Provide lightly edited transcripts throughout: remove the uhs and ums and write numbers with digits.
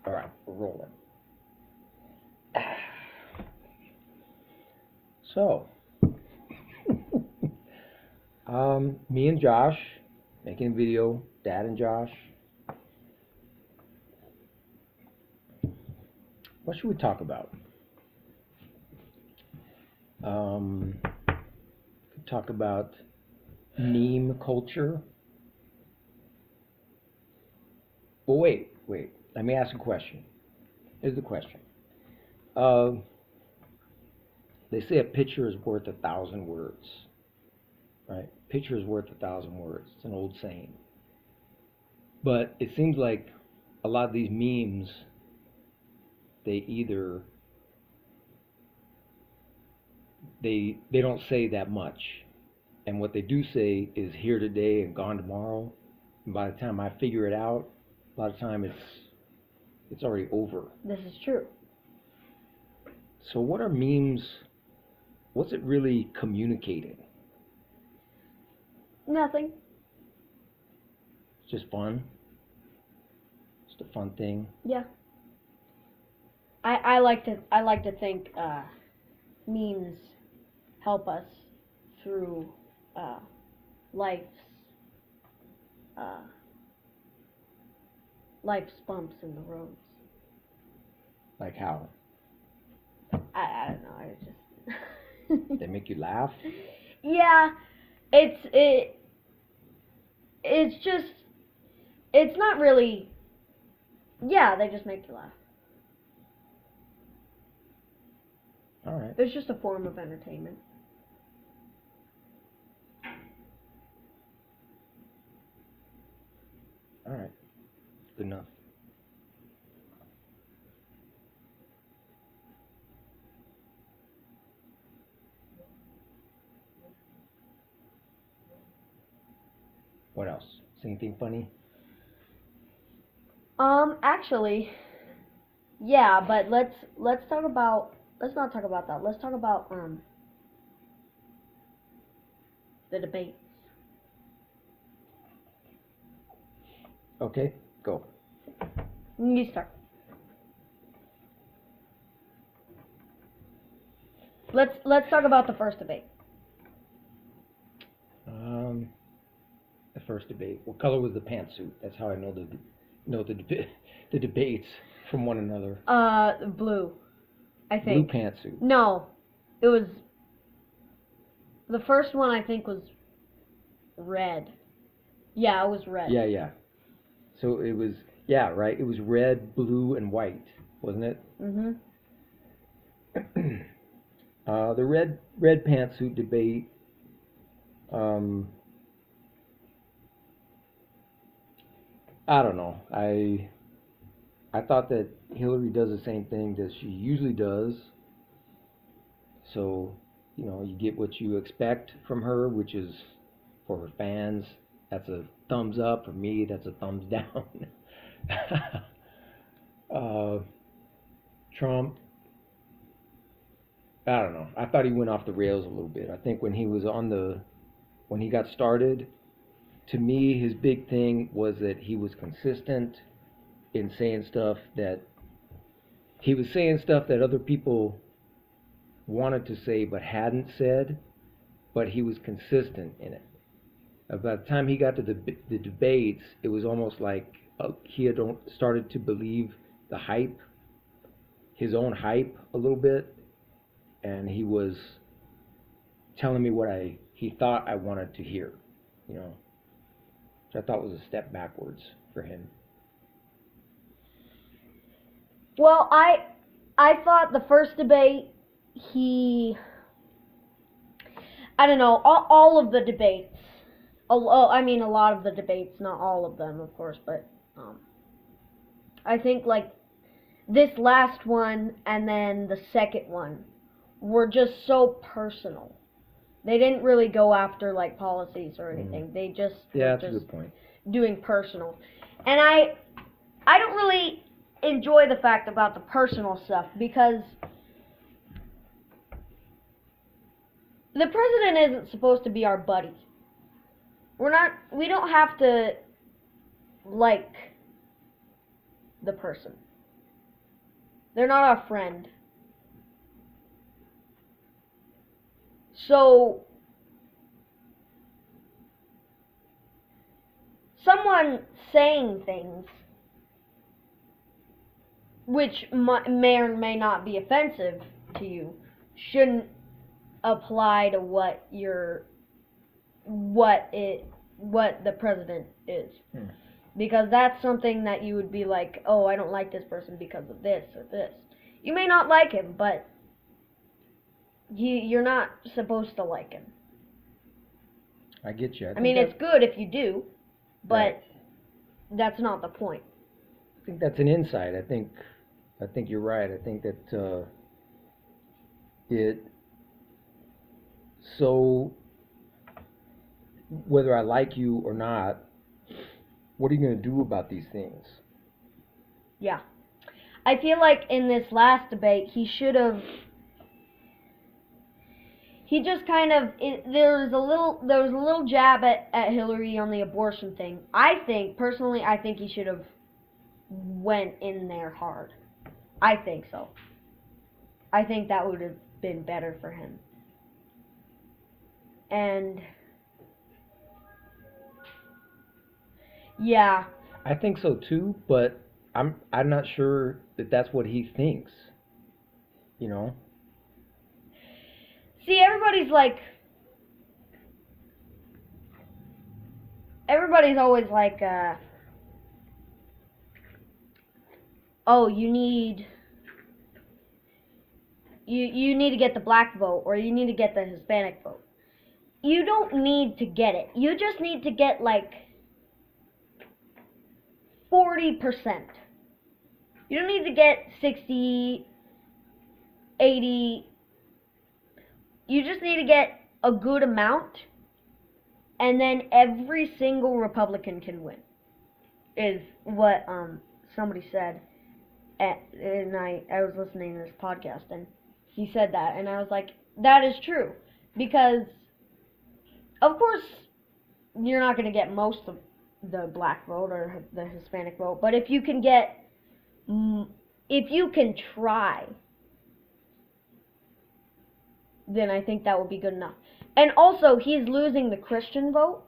All right, we're rolling. So, me and Josh making a video. Dad and Josh. What should we talk about? Could talk about meme culture. Well, wait. Let me ask a question. Here's the question. Uh, they say a picture is worth 1,000 words, right? Picture is worth 1,000 words. It's an old saying. But it seems like a lot of these memes, they either they don't say that much, and what they do say is here today and gone tomorrow. And by the time I figure it out, a lot of time it's already over. This is true. So what are memes? What's it really communicating? Nothing. It's just fun. Just a fun thing. Yeah. I like to think memes help us through life's uh, life's bumps in the roads. Like how? I don't know. I just They make you laugh? Yeah, it's just it's not really. Yeah, they just make you laugh. All right. It's just a form of entertainment. All right. Good enough. What else? See anything funny? Actually, yeah, but let's talk about let's not talk about that. Let's talk about the debates. Okay, go. You start. Let's talk about the first debate. The first debate. What color was the pantsuit? That's how I know the debates from one another. Blue, I think. Blue pantsuit. No, it was the first one. I think was red. Yeah, it was red. Yeah. So it was right. It was red, blue, and white, wasn't it? Mhm. The red pantsuit debate. I don't know. I thought that Hillary does the same thing that she usually does. So, you get what you expect from her, which is for her fans, that's a thumbs up. For me, that's a thumbs down. uh, Trump, I don't know. I thought he went off the rails a little bit. I think when he got started, to me, his big thing was that he was consistent in saying stuff that other people wanted to say but hadn't said, but he was consistent in it. By the time he got to the debates, it was almost like he had started to believe the hype, his own hype a little bit, and he was telling me what he thought I wanted to hear, which I thought was a step backwards for him. Well, I thought the first debate I don't know, all of the debates. I mean, a lot of the debates, not all of them, of course, but I think like this last one and then the second one were just so personal. They didn't really go after like policies or anything. They just that's a good point. Doing personal, and I don't really enjoy the fact about the personal stuff because the president isn't supposed to be our buddy. We don't have to like the person. They're not a friend. So, someone saying things which may or may not be offensive to you shouldn't apply to what the president is. Because that's something that you would be like, oh, I don't like this person because of this or this. You may not like him, but you're not supposed to like him. I get you. I mean, it's good if you do, but right. That's not the point. I think that's an insight. I think you're right. I think that so whether I like you or not, what are you going to do about these things? Yeah. I feel like in this last debate, he just kind of, there was a little jab at Hillary on the abortion thing. Personally, I think he should have went in there hard. I think so. I think that would have been better for him. And yeah. I think so too, but I'm not sure that that's what he thinks. You know? See, everybody's always like, oh, you need to get the black vote, or you need to get the Hispanic vote. You don't need to get it. You just need to get like 40%. You don't need to get 60, 80. You just need to get a good amount, and then every single Republican can win, is what somebody said. And I was listening to this podcast, and he said that, and I was like, that is true. Because, of course, you're not going to get most of the black vote or the Hispanic vote, but if you can try, then I think that would be good enough. And also, he's losing the Christian vote,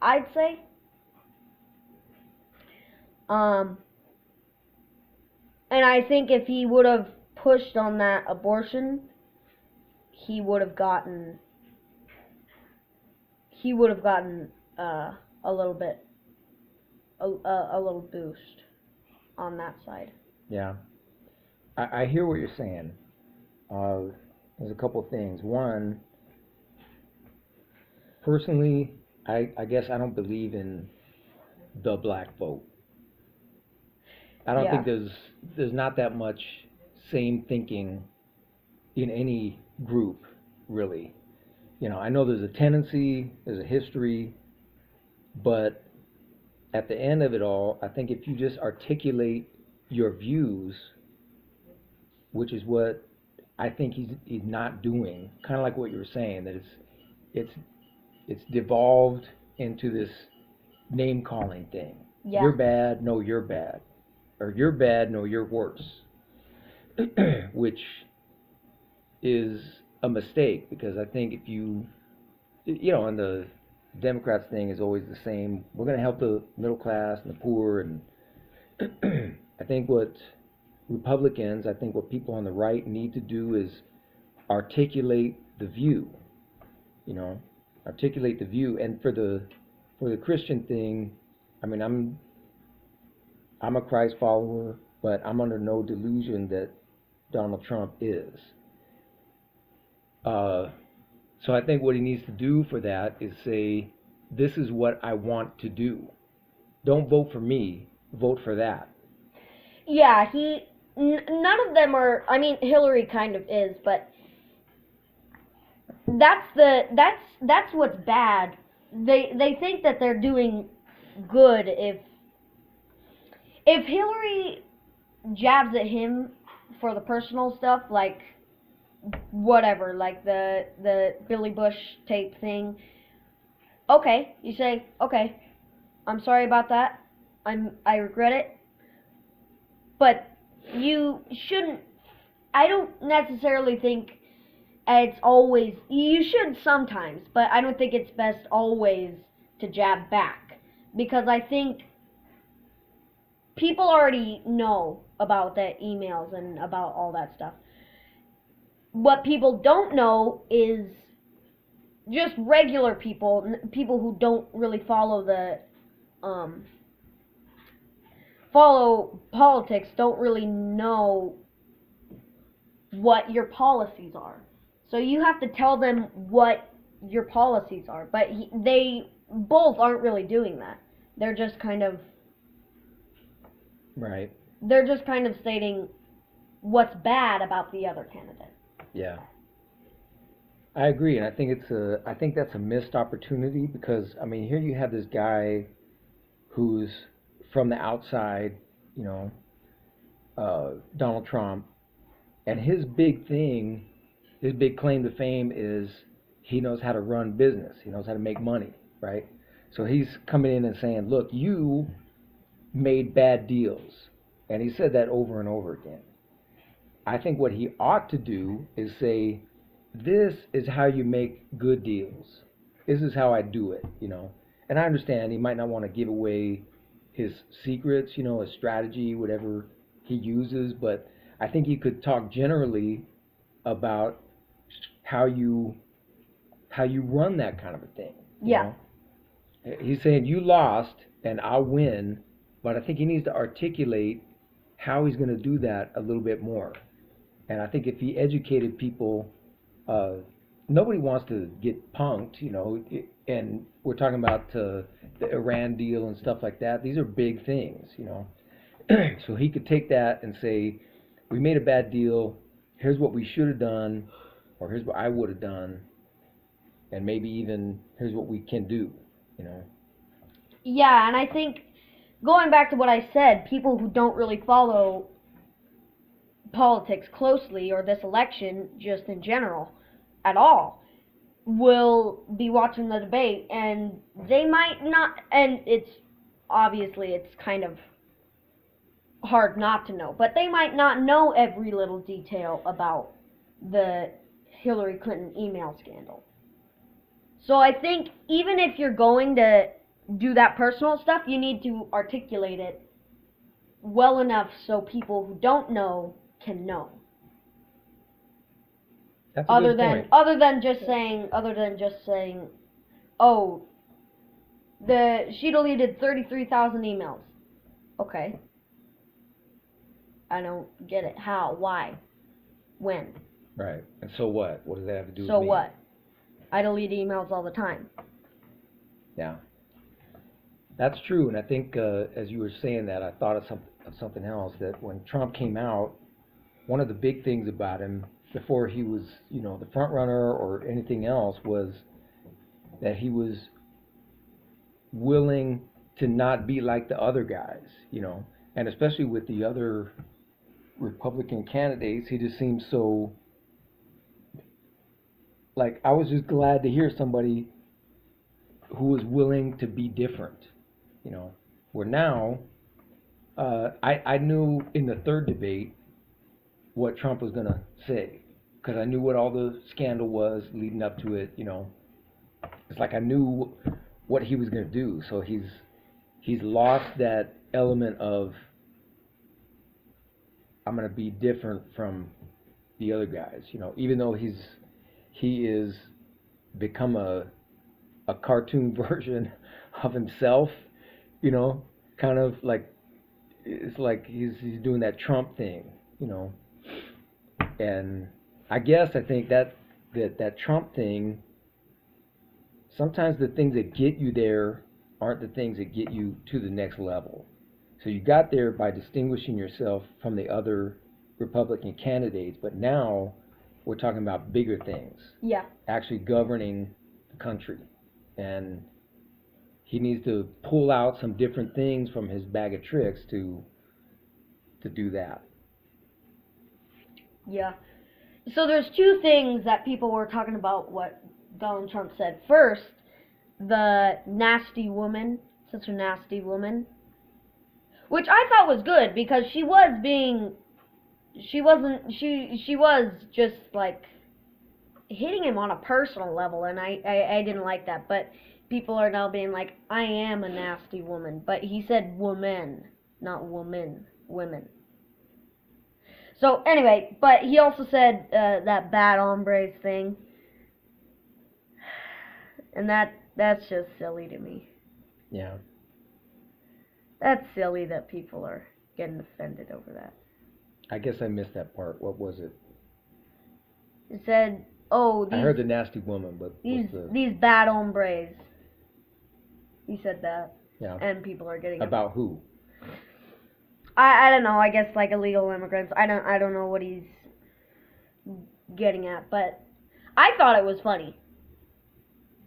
I'd say. And I think if he would have pushed on that abortion, he would have gotten a little boost on that side. Yeah, I hear what you're saying. There's a couple things. One, personally, I guess I don't believe in the black vote. I don't think there's not that much same thinking in any group, really. You know, I know there's a tendency, there's a history, but at the end of it all, I think if you just articulate your views, which is what I think he's not doing, kind of like what you were saying, that it's devolved into this name calling thing. Yeah. You're bad, no, you're bad. Or you're bad, no, you're worse. Which is a mistake, because I think if you know, and the Democrats thing is always the same. We're going to help the middle class and the poor, and I think what Republicans, I think what people on the right need to do is articulate the view. You know, articulate the view. And for the Christian thing, I mean, I'm a Christ follower, but I'm under no delusion that Donald Trump is. So I think what he needs to do for that is say, this is what I want to do. Don't vote for me, vote for that. Yeah, none of them are, I mean, Hillary kind of is, but that's what's bad. They think that they're doing good if Hillary jabs at him for the personal stuff, like whatever, like the Billy Bush tape thing. Okay, you say, okay, I'm sorry about that. I regret it. But you shouldn't I don't necessarily think it's always, you should sometimes, but I don't think it's best always to jab back, because I think people already know about the emails and about all that stuff. What people don't know is just regular people, people who don't really follow the follow politics, don't really know what your policies are. So you have to tell them what your policies are, but they both aren't really doing that. They're just kind of Right. they're just kind of stating what's bad about the other candidate. Yeah. I agree, and I think that's a missed opportunity because I mean here you have this guy who's from the outside, you know, Donald Trump, and his big thing, his big claim to fame is he knows how to run business, he knows how to make money, right? So he's coming in and saying, look, you made bad deals, and he said that over and over again. I think what he ought to do is say, this is how you make good deals. This is how I do it, you know. And I understand he might not want to give away his secrets, you know, his strategy, whatever he uses, but I think he could talk generally about how you run that kind of a thing. Yeah. Know? He's saying you lost and I'll win, but I think he needs to articulate how he's going to do that a little bit more. And I think if he educated people, nobody wants to get punked, you know, and we're talking about the Iran deal and stuff like that. These are big things, you know. So he could take that and say, we made a bad deal, here's what we should have done, or here's what I would have done, and maybe even here's what we can do, you know. Yeah, and I think, going back to what I said, people who don't really follow politics closely, or this election just in general at all, will be watching the debate, and they might not, and it's obviously it's kind of hard not to know, but they might not know every little detail about the Hillary Clinton email scandal. So I think even if you're going to do that personal stuff, you need to articulate it well enough so people who don't know can know. That's a good point. Other than just saying, oh, she deleted 33,000 emails. Okay. I don't get it. How? Why? When? Right. And so what? What does that have to do with me? So what? I delete emails all the time. Yeah. That's true, and I think as you were saying that, I thought of something else, that when Trump came out, one of the big things about him before he was, you know, the front runner or anything else was that he was willing to not be like the other guys, you know, and especially with the other Republican candidates, he just seemed so, like, I was just glad to hear somebody who was willing to be different, you know, where now, I knew in the third debate what Trump was going to say, because I knew what all the scandal was leading up to it, you know. It's like I knew what he was going to do, so he's lost that element of, I'm going to be different from the other guys, you know, even though he is become a cartoon version of himself, you know, kind of like, it's like he's doing that Trump thing, you know. And I think that Trump thing, sometimes the things that get you there aren't the things that get you to the next level. So you got there by distinguishing yourself from the other Republican candidates, but now we're talking about bigger things. Yeah. Actually governing the country. And he needs to pull out some different things from his bag of tricks to do that. Yeah. So there's two things that people were talking about what Donald Trump said. First, the nasty woman, such a nasty woman, which I thought was good because she was being she wasn't. She was just like hitting him on a personal level, and I didn't like that. But people are now being like, I am a nasty woman, but he said woman, not woman, women. So anyway, but he also said that bad hombres thing, and that's just silly to me. Yeah. That's silly that people are getting offended over that. I guess I missed that part. What was it? He said, "Oh, I heard the nasty woman, but these bad hombres." He said that, yeah. and people are getting about who? I don't know. I guess like illegal immigrants. I don't know what he's getting at, but I thought it was funny.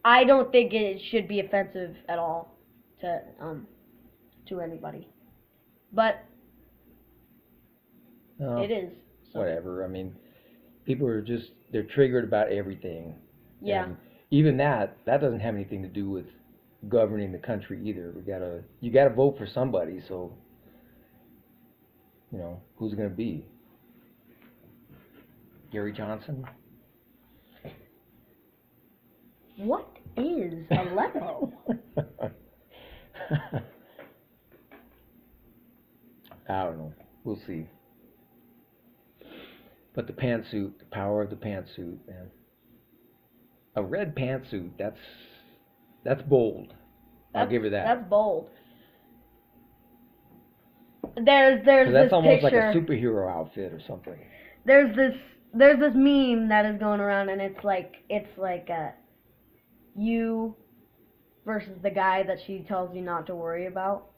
I don't think it should be offensive at all to anybody, but it is. So. Whatever. I mean, people are they're triggered about everything. Yeah. And even that doesn't have anything to do with governing the country either. You gotta vote for somebody. So, who's it gonna be? Gary Johnson? What is Aleppo? I don't know. We'll see. But the pantsuit, the power of the pantsuit, man. A red pantsuit, that's bold. I'll give her that. That's bold. There's that's this almost picture. like a superhero outfit or something. There's this meme that is going around, and it's like you versus the guy that she tells you not to worry about,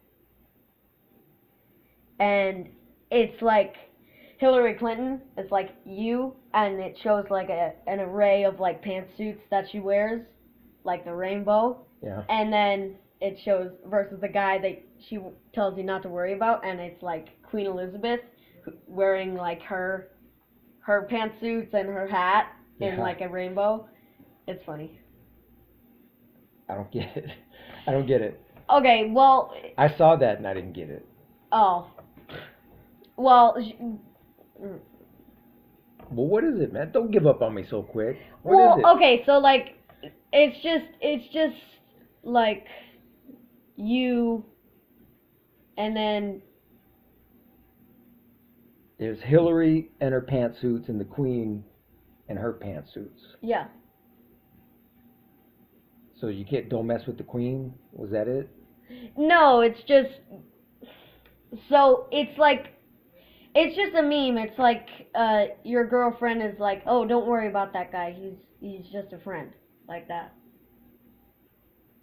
and it's like Hillary Clinton is like you, and it shows like an array of like pantsuits that she wears, like the rainbow. Yeah. And then it shows versus the guy that she tells you not to worry about, and it's like Queen Elizabeth wearing like her pantsuits and her hat in like a rainbow. It's funny. I don't get it. I don't get it. Okay, well. I saw that and I didn't get it. Oh. Well. Well, what is it, man? Don't give up on me so quick. What is it? Okay, so like, it's just like you, and then there's Hillary and her pantsuits and the Queen and her pantsuits. Yeah. So you don't mess with the Queen? Was that it? No, it's just so it's like it's just a meme. It's like your girlfriend is like, "Oh, don't worry about that guy. He's just a friend." Like that.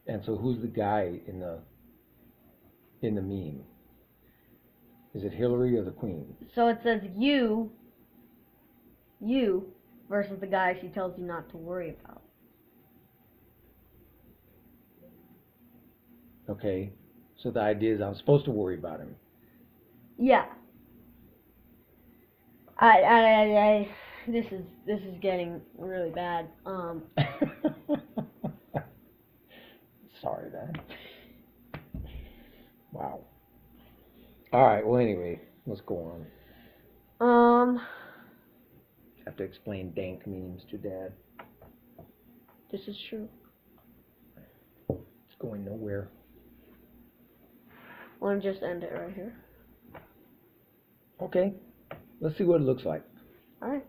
And so who's the guy in the meme? Is it Hillary or the Queen? So it says you versus the guy she tells you not to worry about. Okay. So the idea is I'm supposed to worry about him. Yeah. I this is getting really bad. Sorry, man. Wow. All right. Well, anyway, let's go on. Have to explain dank memes to Dad. This is true. It's going nowhere. I want to just end it right here. Okay. Let's see what it looks like. All right.